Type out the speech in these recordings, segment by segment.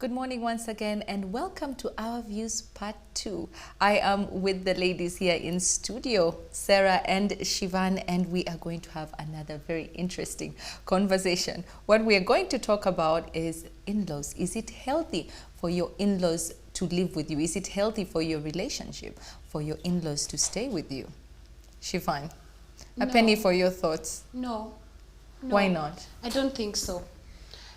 Good morning once again and welcome to Our Views Part 2. I am with the ladies here in studio, Sarah and Shivan, and we are going to have another very interesting conversation. What we are going to talk about is in-laws. Is it healthy for your in-laws to live with you? Is it healthy for your relationship, for your in-laws to stay with you? Shivan, a penny for your thoughts. No. Why not? I don't think so.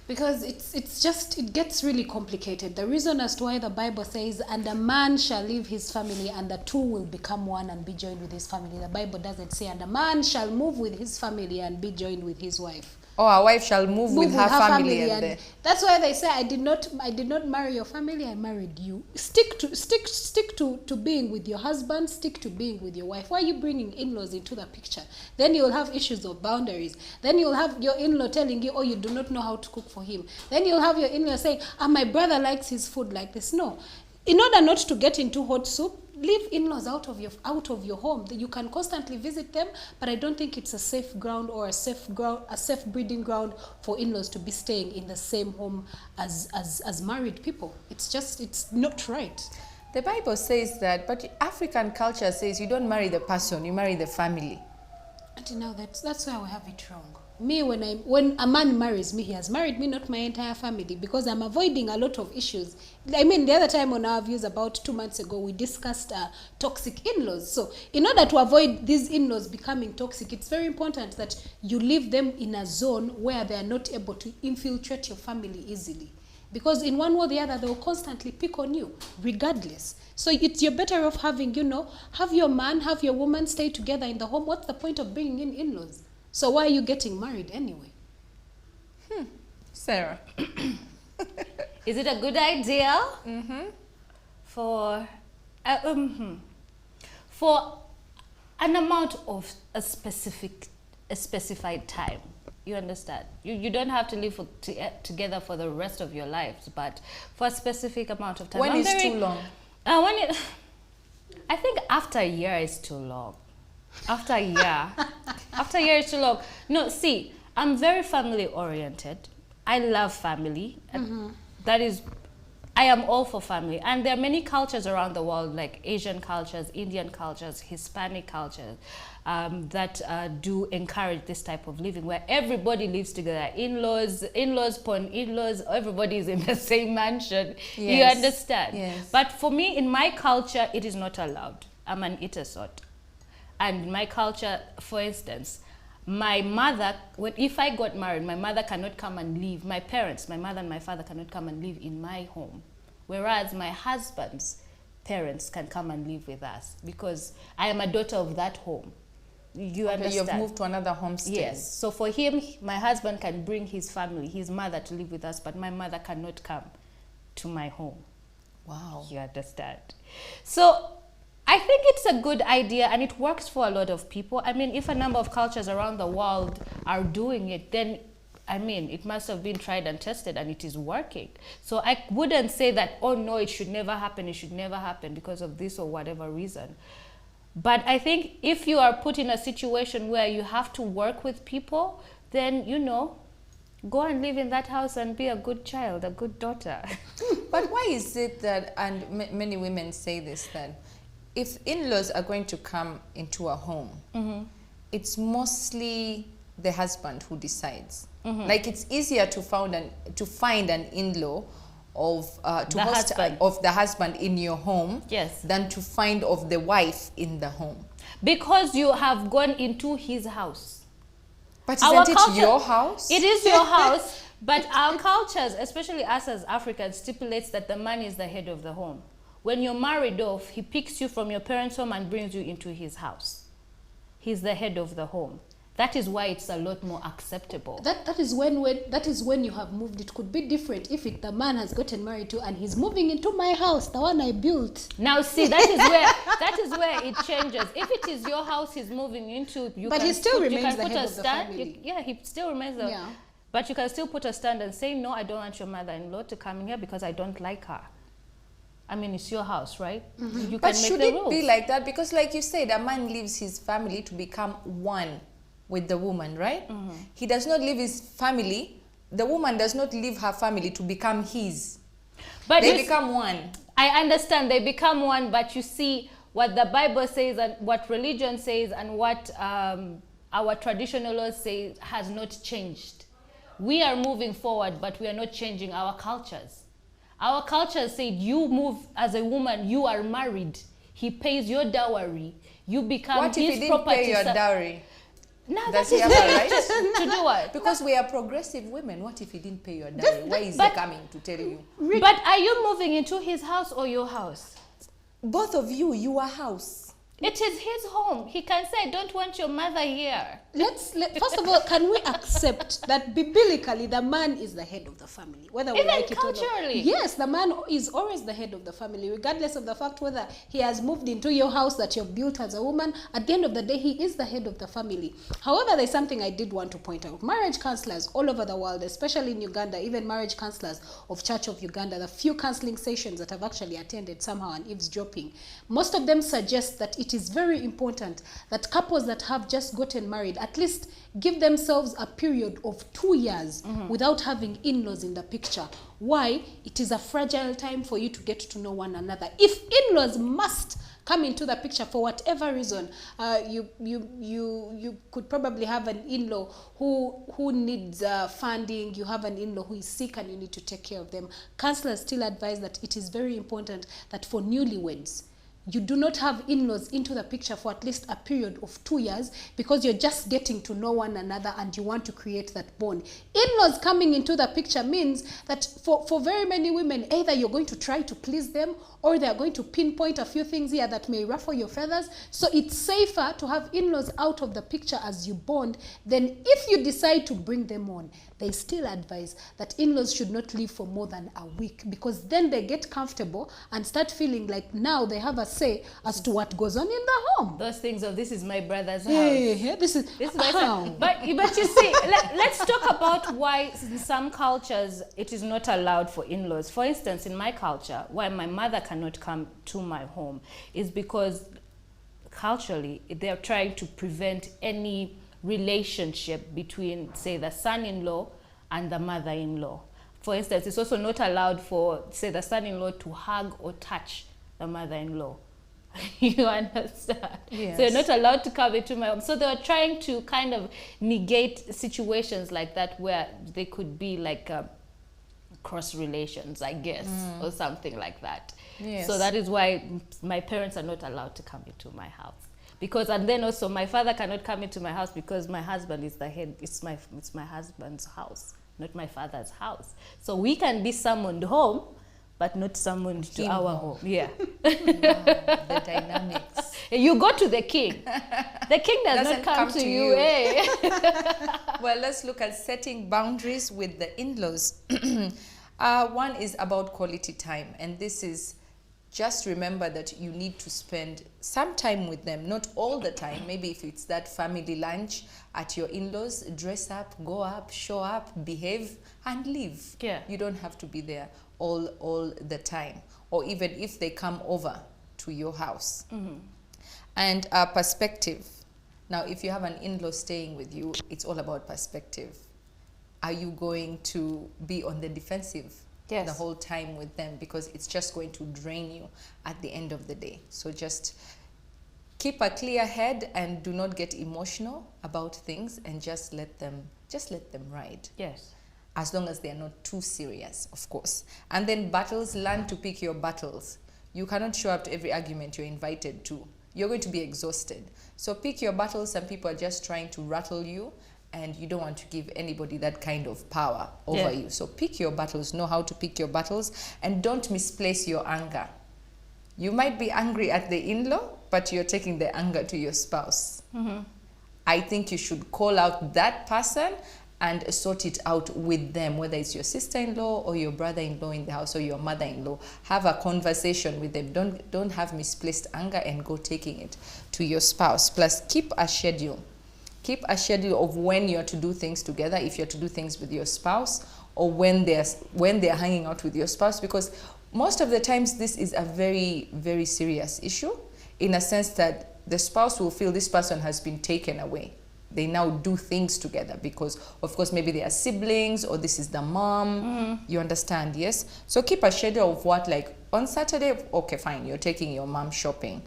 Because it gets really complicated. The reason as to why the Bible says, and a man shall leave his family and the two will become one and be joined with his family. The Bible doesn't say, and a man shall move with his family and be joined with his wife. Or a wife shall move with her family. And that's why they say, I did not marry your family, I married you. Stick to being with your husband, stick to being with your wife. Why are you bringing in-laws into the picture? Then you'll have issues of boundaries. Then you'll have your in-law telling you, oh, you do not know how to cook for him. Then you'll have your in-law saying, my brother likes his food like this. No. In order not to get into hot soup, leave in-laws out of your home. You can constantly visit them, but I don't think it's a safe ground or a safe breeding ground for in-laws to be staying in the same home as married people. It's not right. The Bible says that, but African culture says you don't marry the person, you marry the family. And now that's why we have it wrong. Me, when a man marries me, he has married me, not my entire family, because I'm avoiding a lot of issues. I mean, the other time on Our Views about 2 months ago, we discussed toxic in-laws. So in order to avoid these in-laws becoming toxic, it's very important that you leave them in a zone where they are not able to infiltrate your family easily. Because in one way or the other, they will constantly pick on you, regardless. So you're better off having, have your man, have your woman stay together in the home. What's the point of bringing in in-laws? So why are you getting married anyway? Sarah. Is it a good idea for an amount of a specified time? You understand? You don't have to live together for the rest of your lives, but for a specific amount of time. When is too long? I think after a year is too long. After a year is too long. No, see, I'm very family oriented. I love family. I am all for family. And there are many cultures around the world, like Asian cultures, Indian cultures, Hispanic cultures, that do encourage this type of living, where everybody lives together. In-laws upon in-laws, everybody is in the same mansion. Yes. You understand? Yes. But for me, in my culture, it is not allowed. I'm an eater sort. And in my culture, for instance, my mother, if I got married, my mother cannot come and live. My parents, my mother and my father cannot come and live in my home. Whereas my husband's parents can come and live with us because I am a daughter of that home. You understand? You've moved to another homestead. Yes. So for him, my husband can bring his family, his mother, to live with us, but my mother cannot come to my home. Wow. You understand? So I think it's a good idea and it works for a lot of people. I mean, if a number of cultures around the world are doing it, then, I mean, it must have been tried and tested and it is working. So I wouldn't say that, oh no, it should never happen because of this or whatever reason. But I think if you are put in a situation where you have to work with people, then, go and live in that house and be a good child, a good daughter. But why is it that, and many women say this, that if in-laws are going to come into a home, it's mostly the husband who decides. Like it's easier to find an in-law of the husband in your home, yes, than to find of the wife in the home. Because you have gone into his house. But isn't it your house? It is your house, but our cultures, especially us as Africans, stipulates that the man is the head of the home. When you're married off, he picks you from your parents' home and brings you into his house. He's the head of the home. That is why it's a lot more acceptable. That is when you have moved. It could be different if the man has gotten married to and he's moving into my house, the one I built. Now see, that is where it changes. If it is your house he's moving into, he still remains the head of the family. He still remains the. Yeah. But you can still put a stand and say, no, I don't want your mother-in-law to come in here because I don't like her. I mean, it's your house, right? You But can make should the it rules. be like that? Because like you said, a man leaves his family to become one with the woman, right? He does not leave his family. The woman does not leave her family to become his. But They you- become one. I understand they become one, but you see what the Bible says and what religion says and what our traditional laws say has not changed. We are moving forward, but we are not changing our cultures. Our culture said you move as a woman, you are married. He pays your dowry. You become What if his he didn't property. pay your dowry? No, Does that he is have a right? to do what? Because we are progressive women. What if he didn't pay your dowry? Why is he but- coming to tell you? But are you moving into his house or your house? Both of you, you are house. It is his home. He can say, I don't want your mother here. First of all, can we accept that biblically the man is the head of the family, whether we Even like it or not? culturally. Yes, the man is always the head of the family, regardless of the fact whether he has moved into your house that you've built as a woman. At the end of the day, he is the head of the family. However, there's something I did want to point out. Marriage counselors all over the world, especially in Uganda, even marriage counselors of Church of Uganda, the few counseling sessions that I've actually attended somehow and eavesdropping, most of them suggest that it is very important that couples that have just gotten married at least give themselves a period of 2 years without having in-laws in the picture. Why? It is a fragile time for you to get to know one another. If in-laws must come into the picture for whatever reason, you could probably have an in-law who needs funding, you have an in-law who is sick and you need to take care of them. Counselors still advise that it is very important that for newlyweds, you do not have in-laws into the picture for at least a period of 2 years, because you're just getting to know one another and you want to create that bond. In-laws coming into the picture means that for very many women, either you're going to try to please them or they're going to pinpoint a few things here that may ruffle your feathers. So it's safer to have in-laws out of the picture as you bond than if you decide to bring them on. They still advise that in-laws should not live for more than a week, because then they get comfortable and start feeling like now they have a say as to what goes on in the home. Those things of, this is my brother's house. Hey, this is My how. son. But you see, let's talk about why in some cultures it is not allowed for in-laws. For instance, in my culture, why my mother cannot come to my home is because culturally they're trying to prevent any relationship between, say, the son-in-law and the mother-in-law. For instance, it's also not allowed for, say, the son-in-law to hug or touch the mother-in-law. You understand? Yes. So you're not allowed to come into my home. So they were trying to kind of negate situations like that where they could be like cross relations, I guess, or something like that. Yes. So that is why my parents are not allowed to come into my house. Because, and then also my father cannot come into my house because my husband is the head. It's my husband's house, not my father's house. So we can be summoned home, but not summoned to Him our home. home. Yeah. The dynamics. You go to the king. The king does Doesn't not come to you. Eh? Well, let's look at setting boundaries with the in-laws. One is about quality time, and this is just remember that you need to spend some time with them, not all the time. Maybe if it's that family lunch at your in-laws, dress up, go up, show up, behave, and leave. Yeah. You don't have to be there all the time, or even if they come over to your house. And perspective. Now, if you have an in-law staying with you, it's all about perspective. Are you going to be on the defensive Yes. the whole time with them? Because it's just going to drain you at the end of the day. So just keep a clear head and do not get emotional about things, and just let them ride. Yes. As long as they are not too serious, of course. And then battles, learn to pick your battles. You cannot show up to every argument you're invited to. You're going to be exhausted. So pick your battles. Some people are just trying to rattle you, and you don't want to give anybody that kind of power over you. So pick your battles, know how to pick your battles, and don't misplace your anger. You might be angry at the in-law, but you're taking the anger to your spouse. I think you should call out that person and sort it out with them, whether it's your sister-in-law or your brother-in-law in the house or your mother-in-law. Have a conversation with them. Don't have misplaced anger and go taking it to your spouse. Plus, keep a schedule. Keep a schedule of when you're to do things together, if you're to do things with your spouse, or when they're hanging out with your spouse, because most of the times this is a very, very serious issue, in a sense that the spouse will feel this person has been taken away they now do things together because, of course, maybe they are siblings or this is the mom. You understand, yes? So keep a schedule of what, like, on Saturday, okay, fine, you're taking your mom shopping.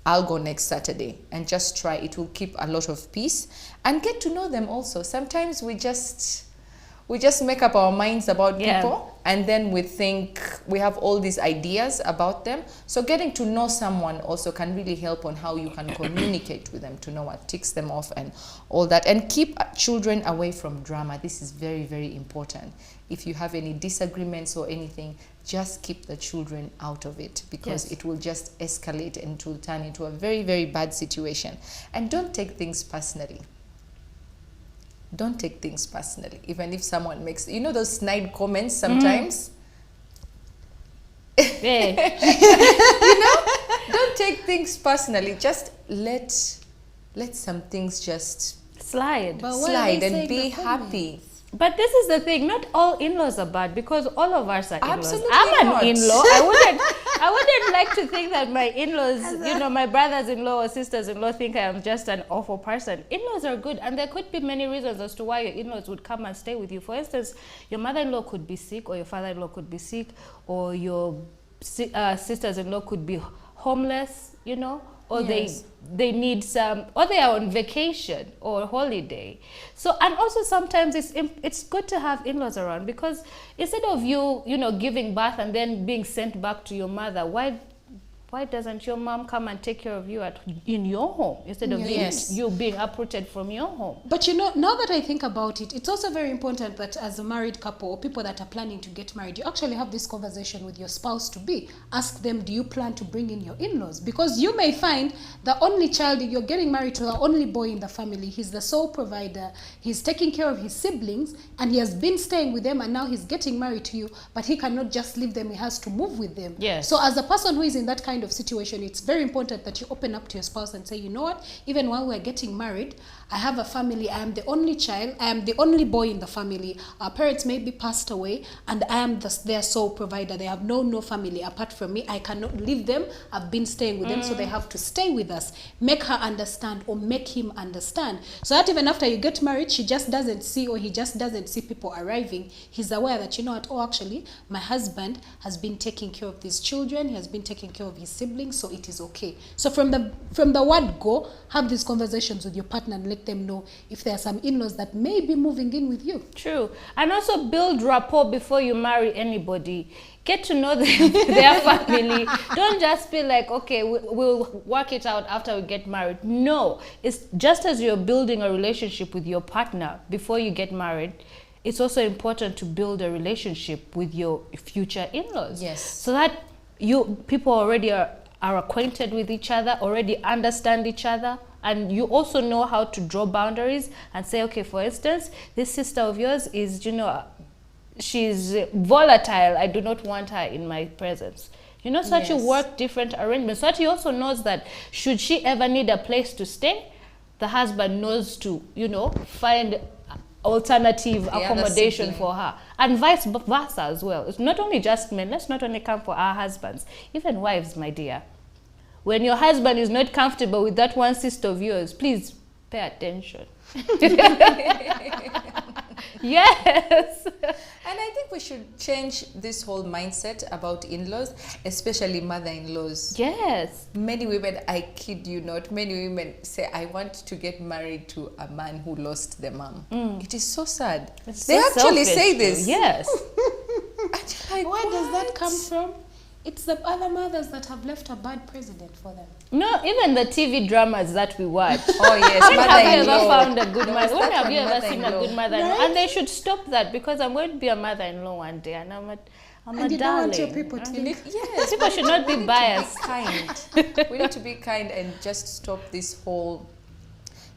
I'll go next Saturday, and just try. It will keep a lot of peace and get to know them also. Sometimes we just make up our minds about people, and then we think we have all these ideas about them. So getting to know someone also can really help on how you can communicate with them, to know what ticks them off and all that. And keep children away from drama. This is very, very important. If you have any disagreements or anything, just keep the children out of it, because it will just escalate and it will turn into a very, very bad situation. And don't take things personally. Don't take things personally. Even if someone makes, you know, those snide comments sometimes. You know, don't take things personally. Just let some things just Slide. and be happy. But this is the thing, not all in-laws are bad, because all of us are in-laws. Absolutely I'm not. an in-law. I wouldn't like to think that my in-laws, you know, my brothers-in-law or sisters-in-law think I am just an awful person. In-laws are good, and there could be many reasons as to why your in-laws would come and stay with you. For instance, your mother-in-law could be sick, or your father-in-law could be sick, or your sisters-in-law could be homeless, you know, or they need some, or they are on vacation or holiday. So, and also sometimes it's good to have in-laws around, because instead of you know, giving birth and then being sent back to your mother, why doesn't your mom come and take care of you in your home, instead of you being uprooted from your home? But you know, now that I think about it, it's also very important that as a married couple or people that are planning to get married, you actually have this conversation with your spouse to be. Ask them, do you plan to bring in your in-laws? Because you may find the only child, you're getting married to the only boy in the family, he's the sole provider, he's taking care of his siblings, and he has been staying with them, and now he's getting married to you, but he cannot just leave them, he has to move with them. Yes. So as a person who is in that kind of situation, it's very important that you open up to your spouse and say, you know what, even while we're getting married, I have a family, I am the only child, I am the only boy in the family, our parents may be passed away, and I am their sole provider. They have no family apart from me. I cannot leave them. I've been staying with them, so they have to stay with us. Make her understand, or make him understand, so that even after you get married, she just doesn't see, or he just doesn't see people arriving. He's aware that, you know what, oh, actually, my husband has been taking care of these children, he has been taking care of his siblings, so it is okay. So from the word go, have these conversations with your partner and let them know if there are some in-laws that may be moving in with you. True. And also build rapport before you marry anybody. Get to know their family. Don't just be like, okay, we'll work it out after we get married. No, it's just as you're building a relationship with your partner before you get married, it's also important to build a relationship with your future in-laws. Yes. So that people already are acquainted with each other, already understand each other, and you also know how to draw boundaries and say, okay, for instance, this sister of yours is, you know, she's volatile, I do not want her in my presence. You know, so that you work different arrangements, so that he also knows that should she ever need a place to stay, the husband knows to, you know, find alternative accommodation for her, and vice versa as well. It's not only just men. Let's not only come for our husbands, even wives, my dear. When your husband is not comfortable with that one sister of yours, please pay attention. Yes. And I think we should change this whole mindset about in-laws, especially mother-in-laws. Yes. Many women, I kid you not, many women say, I want to get married to a man who lost their mom. It is so sad. They actually say this. Yes. Like, Where does that come from? It's the other mothers that have left a bad precedent for them. No, even the TV dramas that we watch. Oh yes, When have you ever mother-in-law. found a good There mother? was When that have one, you ever seen a mother-in-law. good mother-in-law? Right? And they should stop that, because I'm going to be a mother-in-law one day, and I'm a And you don't want your darling. people to You need, yes, People should not be biased. kind. We need to be kind and just stop this whole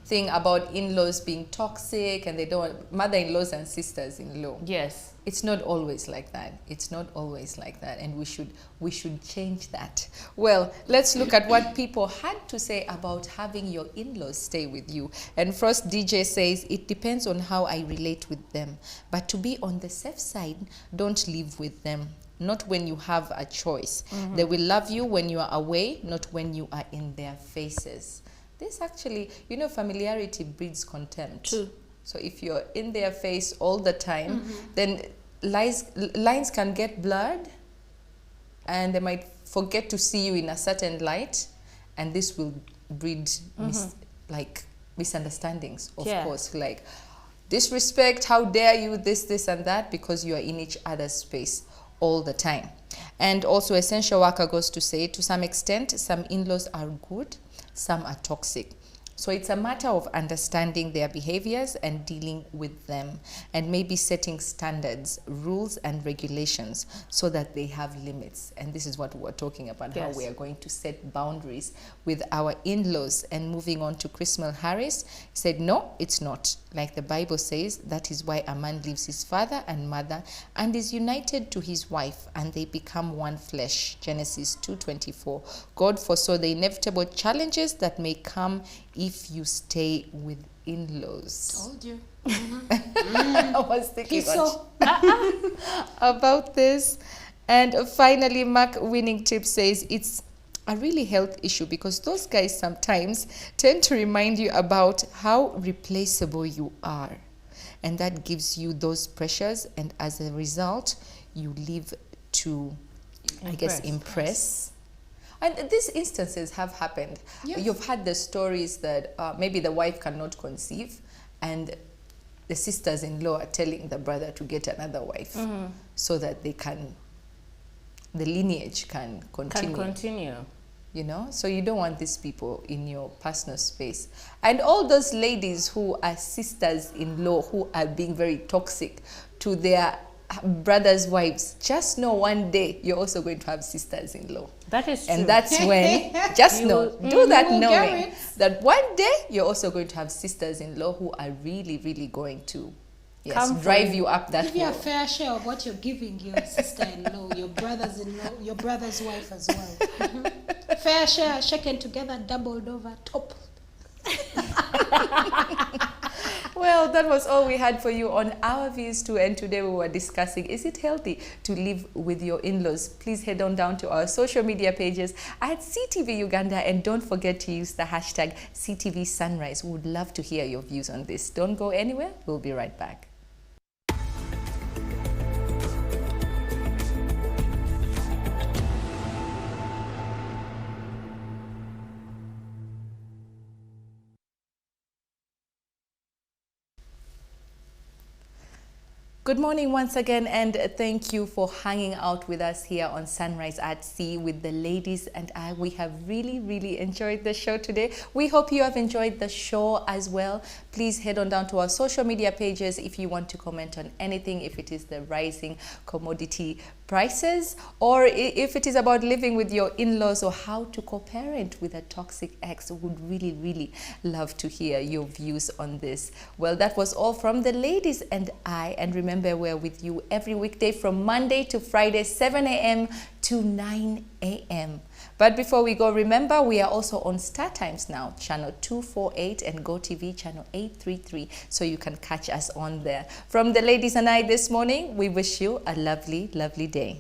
thing about in-laws being toxic, and they don't want mother-in-laws and sisters-in-law. Yes. It's not always like that. It's not always like that, and we should change that. Well, let's look at what people had to say about having your in-laws stay with you. And first, DJ says, it depends on how I relate with them, but to be on the safe side, don't live with them. Not when you have a choice. They will love you when you are away, not when you are in their faces. This actually, you know, familiarity breeds contempt. True. So if you're in their face all the time, then lines can get blurred, and they might forget to see you in a certain light, and this will breed misunderstandings, of Yeah. course, like disrespect, how dare you, this and that, because you are in each other's space all the time. And also Essential Worker goes to say, to some extent, some in-laws are good, some are toxic. So it's a matter of understanding their behaviors and dealing with them, and maybe setting standards, rules and regulations so that they have limits. And this is what we're talking about, how Yes. we are going to set boundaries with our in-laws. And moving on to Chrismal Harris, said, no, it's not. Like the Bible says, that is why a man leaves his father and mother and is united to his wife, and they become one flesh. Genesis 2:24. God foresaw the inevitable challenges that may come if you stay with in-laws. Told you. I was thinking So, about this. And finally, Mark Winning Tip says it's a really health issue, because those guys sometimes tend to remind you about how replaceable you are, and that gives you those pressures, and as a result you live to impress. And these instances have happened. Yes. You've had the stories that maybe the wife cannot conceive, and the sisters-in-law are telling the brother to get another wife so that the lineage can continue. You know, so you don't want these people in your personal space. And all those ladies who are sisters-in-law who are being very toxic to their brothers' wives, just know one day you're also going to have sisters-in-law. That is true. And that's when, just You know, will- do that will get knowing it. that one day you're also going to have sisters-in-law who are really, really going to Come drive from- you up that give you a hill. fair share of what you're giving your sister-in-law, your brothers-in-law, your brother's wife as well. Fair share, shaken together, doubled over, top. Well, that was all we had for you on Our Views Too, and today we were discussing, is it healthy to live with your in-laws? Please head on down to our social media pages at CTV Uganda, and don't forget to use the hashtag CTV Sunrise. We would love to hear your views on this. Don't go anywhere. We'll be right back. Good morning once again, and thank you for hanging out with us here on Sunrise at Sea with the ladies and I. We have really, really enjoyed the show today. We hope you have enjoyed the show as well. Please head on down to our social media pages if you want to comment on anything, if it is the rising commodity prices, or if it is about living with your in-laws, or how to co-parent with a toxic ex. Would really, really love to hear your views on this. Well, that was all from the ladies and I, and remember, we're with you every weekday from Monday to Friday, 7 a.m. to 9 a.m. But before we go, remember, we are also on Star Times now, channel 248, and GoTV channel 833, so you can catch us on there. From the ladies and I this morning, we wish you a lovely, lovely day.